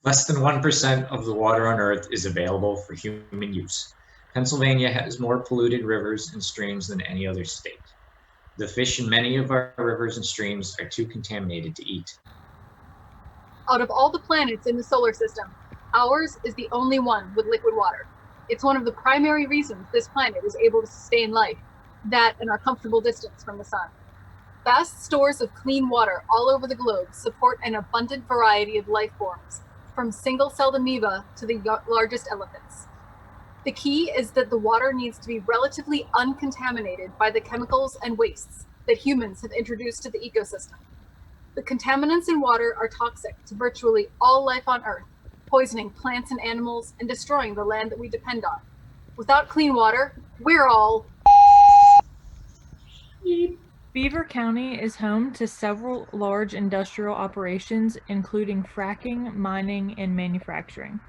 Less than 1% of the water on Earth is available for human use. Pennsylvania has more polluted rivers and streams than any other state. The fish in many of our rivers and streams are too contaminated to eat. Out of all the planets in the solar system, ours is the only one with liquid water. It's one of the primary reasons this planet is able to sustain life, that and our comfortable distance from the sun. Vast stores of clean water all over the globe support an abundant variety of life forms, from single-celled amoeba to the largest elephants. The key is that the water needs to be relatively uncontaminated by the chemicals and wastes that humans have introduced to the ecosystem. The contaminants in water are toxic to virtually all life on Earth, poisoning plants and animals and destroying the land that we depend on. Without clean water, we're all... Beaver County is home to several large industrial operations, including fracking, mining, and manufacturing.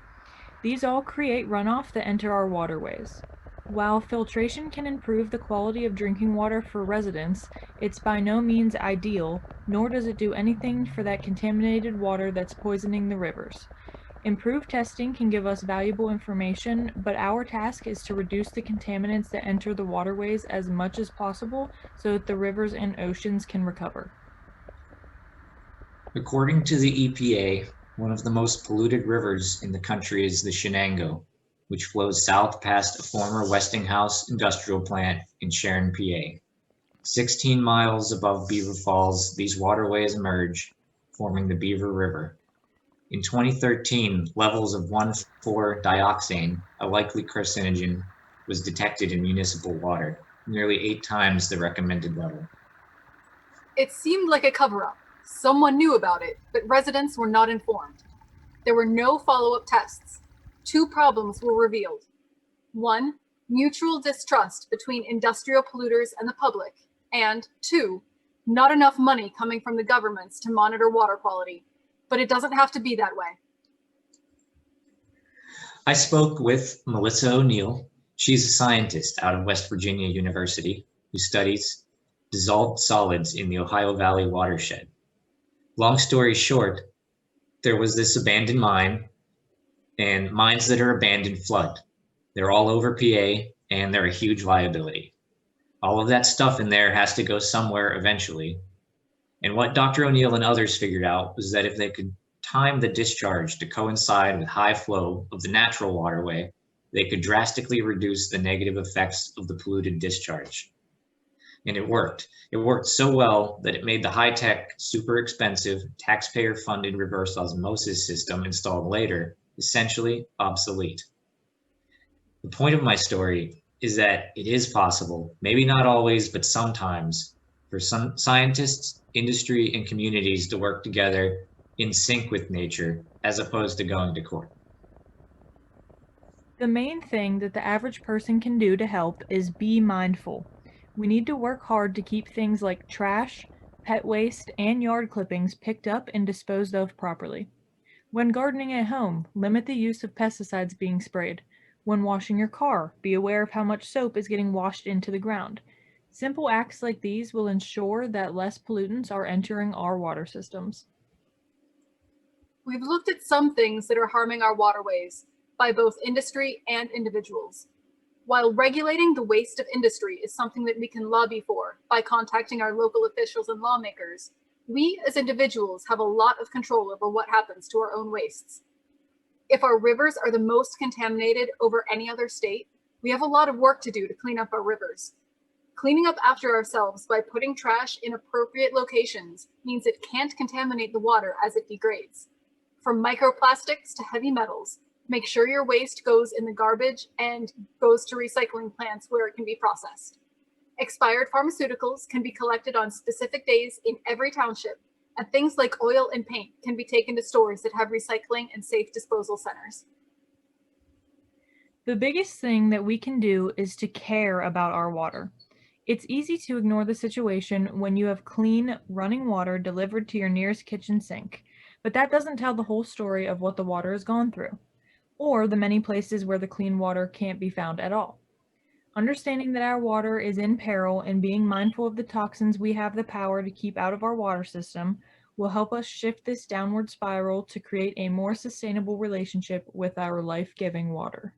These all create runoff that enter our waterways. While filtration can improve the quality of drinking water for residents, it's by no means ideal, nor does it do anything for that contaminated water that's poisoning the rivers. Improved testing can give us valuable information, but our task is to reduce the contaminants that enter the waterways as much as possible so that the rivers and oceans can recover. According to the EPA, one of the most polluted rivers in the country is the Shenango, which flows south past a former Westinghouse industrial plant in Sharon, PA. 16 miles above Beaver Falls, these waterways merge, forming the Beaver River. In 2013, levels of 1,4-dioxane, a likely carcinogen, was detected in municipal water, nearly 8 times the recommended level. It seemed like a cover-up. Someone knew about it, but residents were not informed. There were no follow-up tests. 2 problems were revealed. 1, mutual distrust between industrial polluters and the public, and 2, not enough money coming from the governments to monitor water quality. But it doesn't have to be that way. I spoke with Melissa O'Neill. She's a scientist out of West Virginia University who studies dissolved solids in the Ohio Valley watershed. Long story short, there was this abandoned mine, and mines that are abandoned flood. They're all over PA, and they're a huge liability. All of that stuff in there has to go somewhere eventually. And what Dr. O'Neill and others figured out was that if they could time the discharge to coincide with high flow of the natural waterway, they could drastically reduce the negative effects of the polluted discharge. And it worked. It worked so well that it made the high-tech, super expensive, taxpayer-funded reverse osmosis system installed later essentially obsolete. The point of my story is that it is possible, maybe not always, but sometimes, for some scientists, industry, and communities to work together in sync with nature as opposed to going to court. The main thing that the average person can do to help is be mindful. We need to work hard to keep things like trash, pet waste, and yard clippings picked up and disposed of properly. When gardening at home, limit the use of pesticides being sprayed. When washing your car, be aware of how much soap is getting washed into the ground. Simple acts like these will ensure that less pollutants are entering our water systems. We've looked at some things that are harming our waterways by both industry and individuals. While regulating the waste of industry is something that we can lobby for by contacting our local officials and lawmakers, we as individuals have a lot of control over what happens to our own wastes. If our rivers are the most contaminated over any other state, we have a lot of work to do to clean up our rivers. Cleaning up after ourselves by putting trash in appropriate locations means it can't contaminate the water as it degrades. From microplastics to heavy metals, make sure your waste goes in the garbage and goes to recycling plants where it can be processed. Expired pharmaceuticals can be collected on specific days in every township, and things like oil and paint can be taken to stores that have recycling and safe disposal centers. The biggest thing that we can do is to care about our water. It's easy to ignore the situation when you have clean, running water delivered to your nearest kitchen sink, but that doesn't tell the whole story of what the water has gone through, or the many places where the clean water can't be found at all. Understanding that our water is in peril and being mindful of the toxins we have the power to keep out of our water system will help us shift this downward spiral to create a more sustainable relationship with our life-giving water.